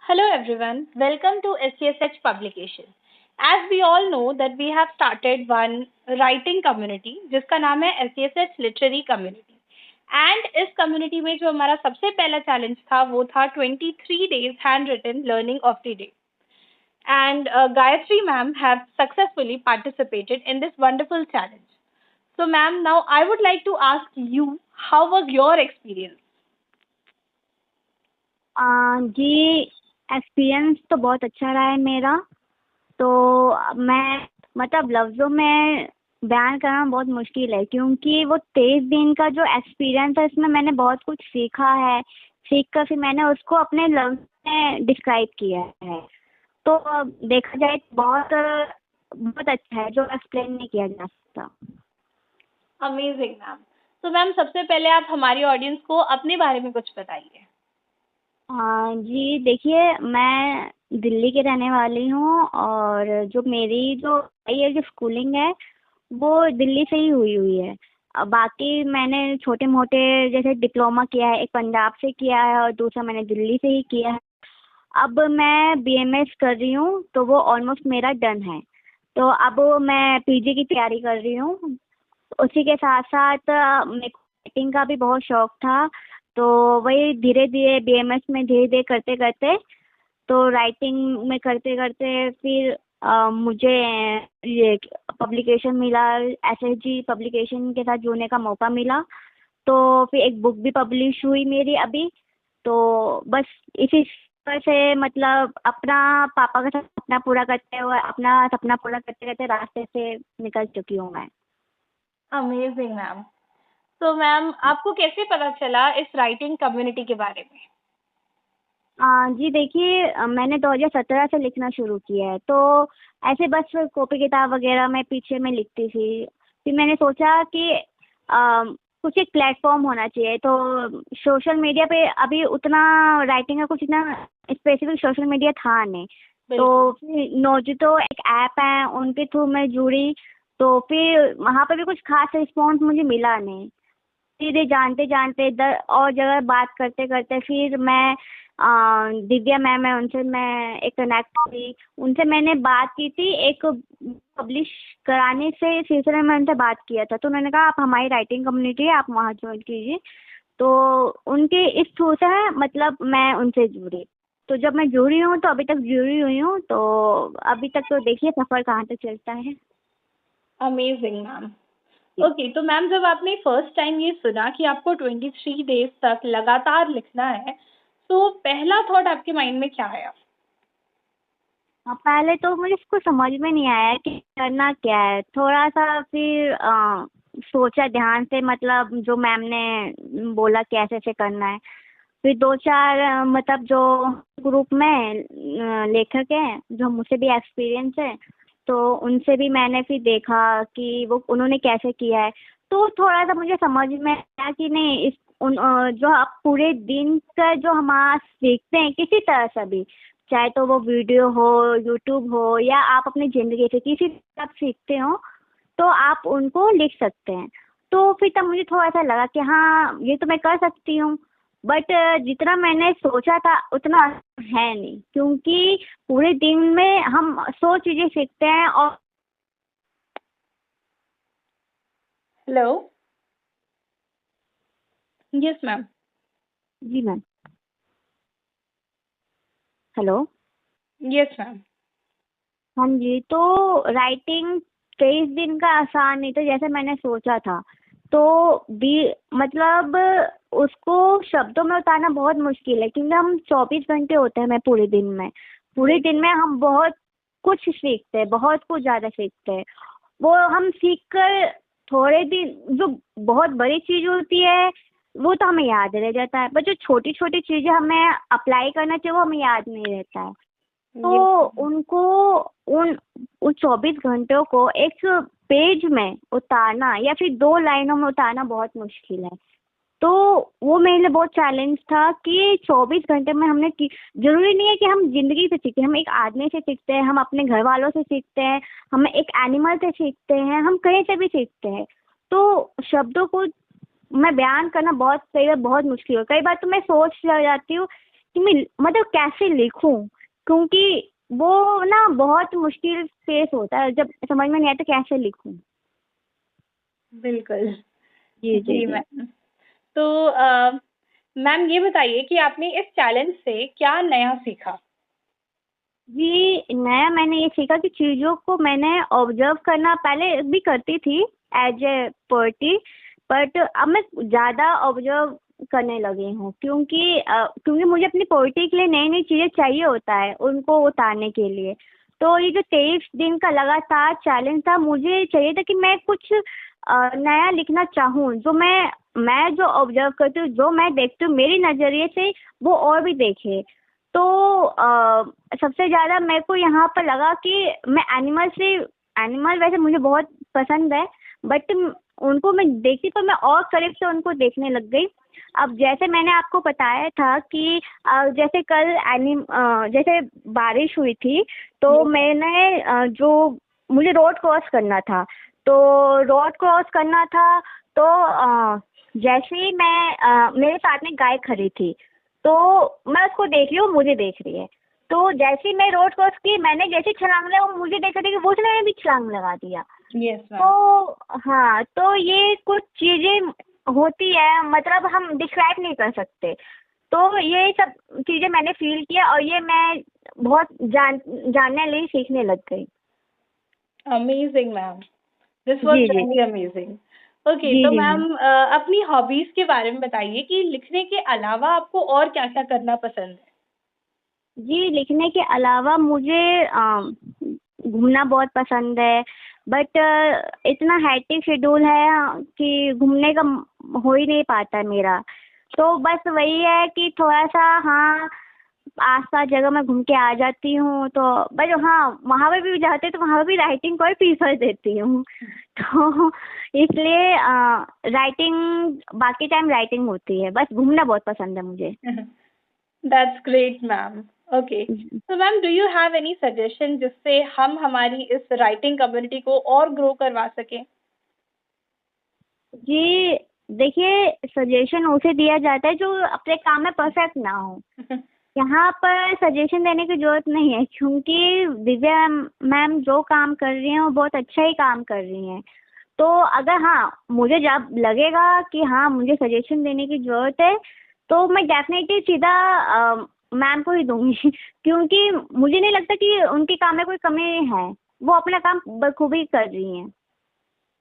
Hello everyone, welcome to SCSH publication. As we all know that we have started one writing community जिसका नाम है SCSH Literary Community. And इस community में जो हमारा सबसे पहला challenge था वो था 23 days handwritten learning of the day. And Gayatri ma'am have successfully participated in this wonderful challenge. So ma'am, now I would like to ask you, how was your experience? जी, experience तो बहुत अच्छा रहा है मेरा। तो मैं मतलब लफ्ज़ों में बयान करना बहुत मुश्किल है, क्योंकि वो 23 दिन का जो एक्सपीरियंस है इसमें मैंने बहुत कुछ सीखा है। सीख कर फिर मैंने उसको अपने लफ्ज़ में डिस्क्राइब किया है। तो देखा जाए तो बहुत बहुत अच्छा है, जो एक्सप्लेन नहीं किया जा सकता। Amazing ma'am. तो मैम सबसे पहले आप हमारी ऑडियंस को अपने बारे में कुछ बताइए। जी देखिए, मैं दिल्ली की रहने वाली हूँ और जो मेरी जो ये जो स्कूलिंग है वो दिल्ली से ही हुई है। बाकी मैंने छोटे मोटे जैसे डिप्लोमा किया है, एक पंजाब से किया है और दूसरा मैंने दिल्ली से ही किया है। अब मैं बीएमएस कर रही हूँ, तो वो ऑलमोस्ट मेरा डन है। तो अब मैं पीजी की तैयारी कर रही हूँ। उसी के साथ साथ मेरे को राइटिंग का भी बहुत शौक था, तो वही धीरे धीरे बीएमएस में धीरे धीरे करते करते तो राइटिंग में करते करते फिर मुझे ये पब्लिकेशन मिला, एसएसजी पब्लिकेशन के साथ जुड़ने का मौका मिला। तो फिर एक बुक भी पब्लिश हुई मेरी अभी। तो बस इसी तरह से मतलब अपना पापा का सपना पूरा करते हुए, अपना सपना पूरा करते करते रास्ते से निकल चुकी हूँ मैं। Amazing ma'am. तो मैम आपको कैसे पता चला इस राइटिंग कम्युनिटी के बारे में? जी देखिए, मैंने 2017 से लिखना शुरू किया है, तो ऐसे बस कॉपी किताब वगैरह में पीछे में लिखती थी। फिर मैंने सोचा कि कुछ एक प्लेटफॉर्म होना चाहिए। तो सोशल मीडिया पे अभी उतना राइटिंग का कुछ इतना स्पेसिफिक सोशल मीडिया था नहीं। तो बिल्कुल। फिर नोजितो एक ऐप है, उनके थ्रू मैं जुड़ी। तो फिर वहाँ पे भी कुछ खास रिस्पॉन्स मुझे मिला नहीं। सीधे जानते जानते इधर और जगह बात करते करते फिर मैं दिव्या मैम है, उनसे मैं एक कनेक्ट हुई। उनसे मैंने बात की थी, एक पब्लिश कराने से सिलसिले में उनसे बात किया था। तो उन्होंने कहा आप हमारी राइटिंग कम्युनिटी है, आप वहाँ ज्वाइन कीजिए। तो उनके इस थ्रू से मतलब मैं उनसे जुड़ी। तो जब मैं जुड़ी हूँ तो अभी तक जुड़ी हुई हूँ। तो अभी तक तो देखिए सफ़र कहाँ तक चलता है। Amazing ma'am. ओके, तो मैम जब आपने फर्स्ट टाइम ये सुना कि आपको 23 डेज तक लगातार लिखना है, तो पहला थॉट आपके माइंड में क्या आया? पहले तो मुझे इसको समझ में नहीं आया कि करना क्या है। थोड़ा सा फिर सोचा ध्यान से, मतलब जो मैम ने बोला कैसे ऐसे करना है। फिर दो चार मतलब जो ग्रुप में लेखक हैं जो मुझसे भी एक्सपीरियंस है, तो उनसे भी मैंने फिर देखा कि वो उन्होंने कैसे किया है। तो थोड़ा सा मुझे समझ में आया कि नहीं, इस जो आप पूरे दिन का जो हमारा सीखते हैं किसी तरह से भी, चाहे तो वो वीडियो हो, यूट्यूब हो, या आप अपनी ज़िंदगी से किसी से आप सीखते हो, तो आप उनको लिख सकते हैं। तो फिर तब मुझे थोड़ा-सा लगा कि हाँ, ये तो मैं कर सकती हूँ। बट जितना मैंने सोचा था उतना है नहीं, क्योंकि पूरे दिन में हम 100 चीज़ें सीखते हैं। और हेलो। Yes ma'am. जी मैम। हेलो। Yes ma'am. हाँ जी, तो राइटिंग 23 दिन का आसान नहीं था जैसे मैंने सोचा था। तो भी मतलब उसको शब्दों में उतारना बहुत मुश्किल है, क्योंकि हम 24 घंटे होते हैं, मैं पूरे दिन में, पूरे दिन में हम बहुत कुछ सीखते हैं, बहुत कुछ ज़्यादा सीखते हैं। वो हम सीख कर थोड़े दिन जो बहुत बड़ी चीज़ होती है वो तो हमें याद रह जाता है, पर जो छोटी छोटी चीज़ें हमें अप्लाई करना चाहिए वो हमें याद नहीं रहता है। तो यस। उनको उन उन 24 घंटों को एक पेज में उतारना या फिर 2 लाइनों में उतारना बहुत मुश्किल है। तो वो मेरे लिए बहुत चैलेंज था कि 24 घंटे में हमने कि ज़रूरी नहीं है कि हम ज़िंदगी से सीखें, हम एक आदमी से सीखते हैं, हम अपने घर वालों से सीखते हैं, हम एक एनिमल से सीखते हैं, हम कहीं से भी सीखते हैं। तो शब्दों को मैं बयान करना बहुत कई बार बहुत मुश्किल हो, कई बार तो मैं सोच रह जाती हूँ कि मैं मतलब कैसे लिखूं, क्योंकि वो ना बहुत मुश्किल फेस होता है जब समझ में नहीं आता कैसे लिखूं। बिल्कुल। जी जी जी जी। मैम। तो मैम ये बताइए कि आपने इस चैलेंज से क्या नया सीखा? जी, नया मैंने ये सीखा कि चीज़ों को मैंने ऑब्जर्व करना पहले भी करती थी एज ए पोएट्री, बट अब मैं ज़्यादा ऑब्जर्व करने लगी हूँ, क्योंकि मुझे अपनी पोएट्री के लिए नई नई चीज़ें चाहिए होता है उनको उतारने के लिए। तो ये जो 23 दिन का लगातार चैलेंज था, मुझे चाहिए था कि मैं कुछ नया लिखना चाहूँ, जो मैं जो ऑब्जर्व करती हूँ, जो मैं देखती हूँ मेरी नज़रिए से, वो और भी देखे। तो सबसे ज़्यादा मेरे को यहाँ पर लगा कि मैं एनिमल वैसे मुझे बहुत पसंद है, बट उनको मैं देखती तो मैं और करीब से उनको देखने लग गई। अब जैसे मैंने आपको बताया था कि जैसे जैसे बारिश हुई थी, तो मैंने जो मुझे रोड क्रॉस करना था, तो जैसे ही मेरे साथ में गाय खड़ी थी, तो मैं उसको देख रही हूँ, मुझे देख रही है। तो जैसे ही मैं रोड क्रॉस की, मैंने जैसे छलांग लगा, वो मुझे देख रही थी कि वो उसने भी छलांग लगा दिया। Yes ma'am. तो हाँ, तो ये कुछ चीजें होती है, मतलब हम डिस्क्राइब नहीं कर सकते। तो ये सब चीजें मैंने फील किया, और ये मैं बहुत जानने लगी, सीखने लग गई। Amazing ma'am. दिस वाज जी जी रियली अमेजिंग। ओके, जी तो जी जी। मैम अपनी हॉबीज के बारे में बताइए कि लिखने के अलावा आपको और क्या-क्या करना पसंद है? जी, लिखने के अलावा मुझे घूमना बहुत पसंद है, बट इतना हेक्टिक शेड्यूल है कि घूमने का हो ही नहीं पाता है मेरा। तो बस वही है कि थोड़ा-सा, हाँ, आस-पास जगह मैं घूम के आ जाती हूँ, तो बट हाँ, वहाँ पे भी जाते तो वहाँ पे भी राइटिंग को ही प्रेफ़र देती हूँ। तो इसलिए राइटिंग, बाकी टाइम राइटिंग होती है, बस घूमना बहुत पसंद है मुझे। That's great ma'am. ओके, तो ma'am do you have any suggestion जिससे हम हमारी इस राइटिंग कम्युनिटी को और ग्रो करवा सकें? जी, देखिए, सजेशन उसे दिया जाता है जो अपने काम में परफेक्ट ना हो। यहाँ पर सजेशन देने की ज़रूरत नहीं है, क्योंकि दिव्या मैम जो काम कर रही हैं वो बहुत अच्छा ही काम कर रही हैं। तो अगर हाँ, मुझे जब लगेगा कि हाँ, मुझे सजेशन देने की ज़रूरत है, तो मैं डेफ़िनेटली सीधा मैम को ही दूँगी। क्योंकि मुझे नहीं लगता कि उनके काम में कोई कमी है। वो अपना काम बखूबी कर रही हैं।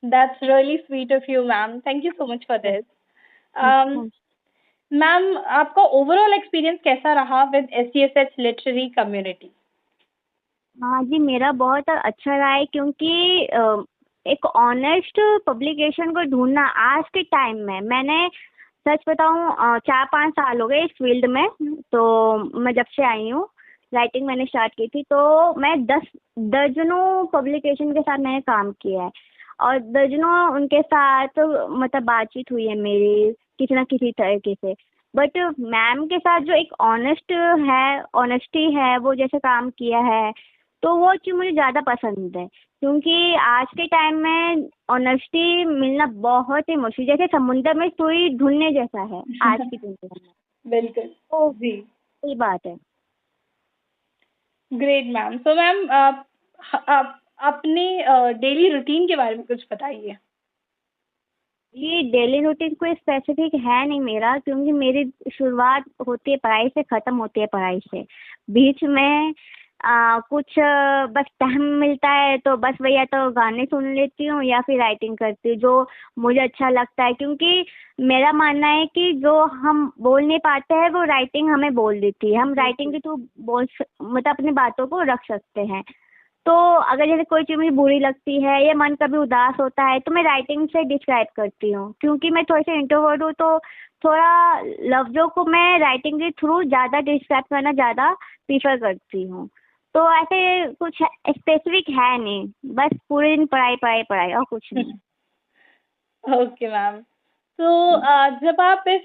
That's really sweet of you ma'am. Thank you so much for this. Um, thank ma'am आपका ओवरऑल एक्सपीरियंस कैसा रहा विद एससीएसएच लिटरेरी कम्युनिटी? हाँ जी, मेरा बहुत अच्छा रहा है, क्योंकि एक ऑनेस्ट पब्लिकेशन को ढूँढना आज के टाइम में, मैंने सच बताऊँ 4-5 साल हो गए इस फ़ील्ड में, तो मैं जब से आई हूँ, राइटिंग मैंने स्टार्ट की थी, तो मैं दर्जनों पब्लिकेशन के साथ मैंने काम किया है, और दर्जनों उनके साथ मतलब बातचीत हुई है मेरी, किसी न किसी तरीके से। बट मैम के साथ जो एक ऑनेस्टी है, वो जैसे काम किया है, तो वो चीज़ मुझे ज़्यादा पसंद है, क्योंकि आज के टाइम में ऑनेस्टी मिलना बहुत ही मुश्किल, जैसे समुद्र में सुई ढूँढने जैसा है आज की दुनिया में। बिल्कुल। तो जी। सही बात है। Great ma'am. तो मैम आप अपने डेली रूटीन के बारे में कुछ बताइए? ये डेली रूटीन कोई स्पेसिफिक है नहीं मेरा, क्योंकि मेरी शुरुआत होती है पढ़ाई से, ख़त्म होती है पढ़ाई से। बीच में कुछ बस टाइम मिलता है तो बस वही, या तो गाने सुन लेती हूँ या फिर राइटिंग करती हूँ, जो मुझे अच्छा लगता है, क्योंकि मेरा मानना है कि जो हम बोल नहीं पाते हैं वो राइटिंग हमें बोल देती है। हम राइटिंग बिल्कुल। के थ्रू मतलब अपनी बातों को रख सकते हैं। तो अगर जैसे कोई चीज़ मुझे बुरी लगती है या मन कभी उदास होता है, तो मैं राइटिंग से डिस्क्राइब करती हूँ, क्योंकि मैं थोड़ी सी इंट्रोवर्ट हूँ, तो थोड़ा लफ्ज़ों को मैं राइटिंग के थ्रू ज़्यादा डिस्क्राइब करना ज़्यादा प्रीफर करती हूँ। तो ऐसे कुछ स्पेसिफिक है नहीं, बस पूरे दिन पढ़ाई पढ़ाई पढ़ाई और कुछ नहीं। Okay ma'am. तो जब आप इस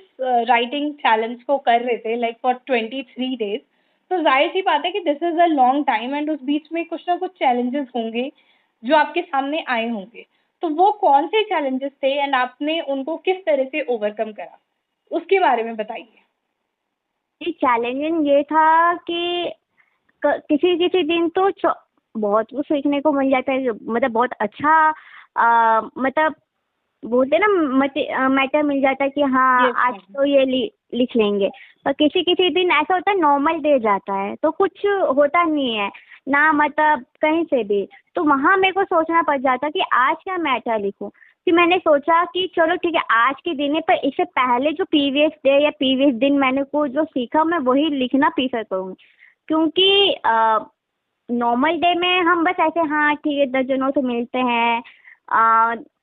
राइटिंग चैलेंज को कर रहे थे लाइक फॉर 23 डेज, तो जाहिर सी बात है कि this is a long time and उस बीच में कुछ ना कुछ चैलेंजेस होंगे जो आपके सामने आए होंगे। तो वो कौन से चैलेंजेस थे एंड आपने उनको किस तरह से ओवरकम करा? उसके बारे में बताइए। ये चैलेंजिंग ये था कि किसी किसी दिन तो बहुत कुछ सीखने को मिल जाता है, मतलब बहुत अच्छा मतलब बोलते ना मैटर मिल जाता है कि हाँ यस आज मैम। तो ये लिख लेंगे। पर किसी किसी दिन ऐसा होता है नॉर्मल डे जाता है तो कुछ होता नहीं है ना, मतलब कहीं से भी। तो वहाँ मेरे को सोचना पड़ जाता कि आज क्या मैटर लिखूं। फिर मैंने सोचा कि चलो ठीक है आज के दिन है, पर इससे पहले जो प्रीवियस डे या प्रीवियस दिन मैंने को जो सीखा मैं वही लिखना प्रीफर करूँगी। क्योंकि नॉर्मल डे में हम बस ऐसे हाँ ठीक है 10 जनों से मिलते हैं,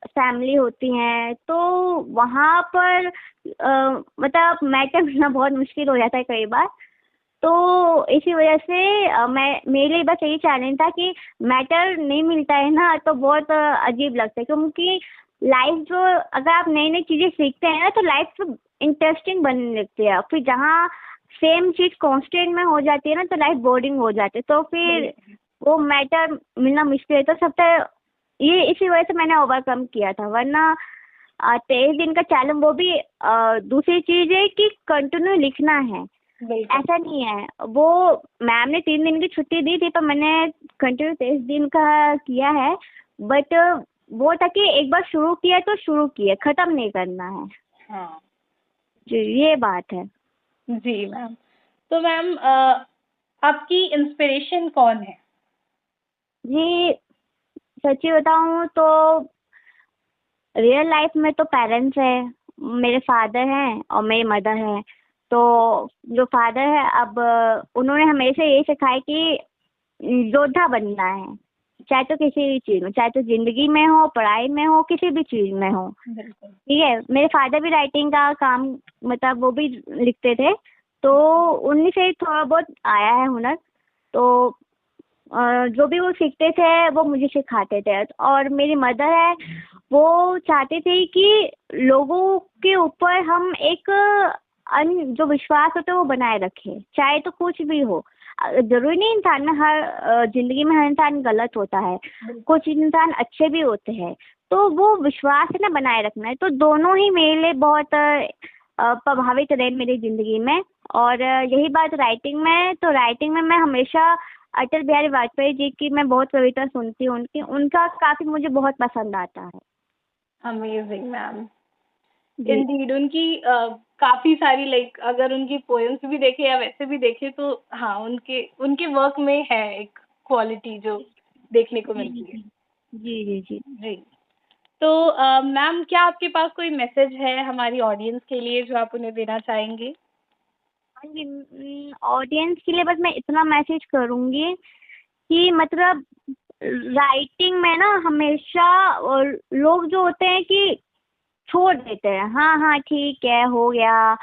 फैमिली होती है, तो वहाँ पर मतलब मैटर मिलना बहुत मुश्किल हो जाता है कई बार। तो इसी वजह से मेरे लिए बस यही चैलेंज था कि मैटर नहीं मिलता है ना तो बहुत अजीब लगता है, क्योंकि लाइफ जो अगर आप नई नई चीज़ें सीखते हैं ना तो लाइफ इंटरेस्टिंग बनने लगती है। फिर जहाँ सेम चीज़ कांस्टेंट में हो जाती है ना तो लाइफ बोरिंग हो जाती है, तो फिर बिल्कुल। वो मैटर मिलना मुश्किल है। तो सबसे ये इसी वजह से मैंने ओवरकम किया था, वरना 23 दिन का चैलेंज वो भी दूसरी चीज़ है कि कंटिन्यू लिखना है। बिल्कुल। ऐसा नहीं है वो, मैम ने 3 दिन की छुट्टी दी थी पर मैंने कंटिन्यू 23 दिन का किया है। बट वो था कि एक बार शुरू किया तो शुरू किया, खत्म नहीं करना है। हाँ। जी ये बात है। जी मैम। तो मैम आपकी इंस्पिरेशन कौन है? जी सच्ची बताऊँ तो रियल लाइफ में तो पेरेंट्स है, मेरे फादर हैं और मेरी मदर है। तो जो फादर है अब उन्होंने हमेशा यही सिखाया कि योद्धा बनना है, चाहे तो किसी भी चीज़ में, चाहे तो जिंदगी में हो, पढ़ाई में हो, किसी भी चीज़ में हो। बिल्कुल। ठीक है, मेरे फादर भी राइटिंग का काम, मतलब वो भी लिखते थे, तो उन्हीं से थोड़ा बहुत आया है हुनर। तो जो भी वो सीखते थे वो मुझे सिखाते थे। और मेरी मदर है, वो चाहते थे कि लोगों के ऊपर हम एक जो विश्वास होता है वो बनाए रखें, चाहे तो कुछ भी हो। जरूरी नहीं इंसान में हर जिंदगी में हर इंसान गलत होता है, कुछ इंसान अच्छे भी होते हैं। तो वो विश्वास है ना बनाए रखना है। तो दोनों ही मेरे लिए बहुत प्रभावित रहे मेरी ज़िंदगी में। और यही बात राइटिंग में, तो राइटिंग में मैं हमेशा अटल बिहारी वाजपेयी जी की मैं बहुत कविता सुनती हूँ, उनकी उनका काफ़ी मुझे बहुत पसंद आता है। Amazing ma'am. जी इंडीड उनकी काफी सारी लाइक अगर उनकी पोएम्स भी देखे या वैसे भी देखे तो हाँ उनके उनके वर्क में है एक क्वालिटी जो देखने को जी जी मिलती है। जी जी जी जी। जी। तो मैम क्या आपके पास कोई मैसेज है हमारी ऑडियंस के लिए जो आप उन्हें देना चाहेंगे? हाँ जी, ऑडियंस के लिए बस मैं इतना मैसेज करूँगी कि मतलब राइटिंग में ना हमेशा और लोग जो होते हैं कि छोड़ देते हैं, हाँ हाँ ठीक है हो गया,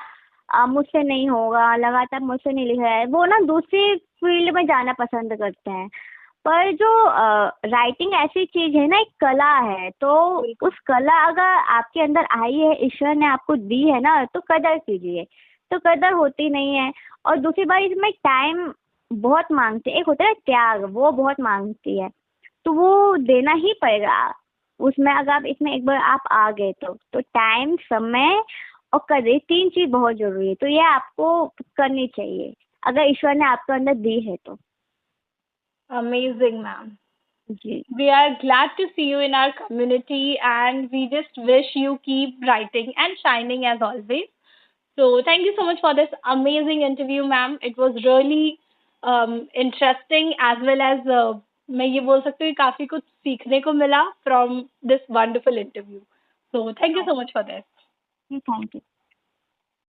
मुझसे नहीं होगा, लगातार मुझसे नहीं लिखा है, वो ना दूसरी फील्ड में जाना पसंद करते हैं। पर जो राइटिंग ऐसी चीज है ना, एक कला है, तो बिल्कुल। उस कला अगर आपके अंदर आई है, ईश्वर ने आपको दी है ना, तो कदर कीजिए। तो कदर होती नहीं है। और दूसरी बात इसमें टाइम बहुत मांगते, एक होता है त्याग, वो बहुत मांगती है, तो वो देना ही पड़ेगा उसमें। अगर आप इसमें एक बार आप आ गए तो टाइम, समय और कदर, 3 चीज बहुत जरूरी है, तो ये आपको करनी चाहिए अगर ईश्वर ने आपके अंदर दी है तो। Amazing ma'am. जी We are glad to see you in our community and we just wish you keep writing and shining as always. So thank you so much for this amazing interview, ma'am. It was really interesting as well as मैं ये बोल सकती हूँ कि काफी कुछ सीखने को मिला from this wonderful interview. So thank you so much for this. Thank you.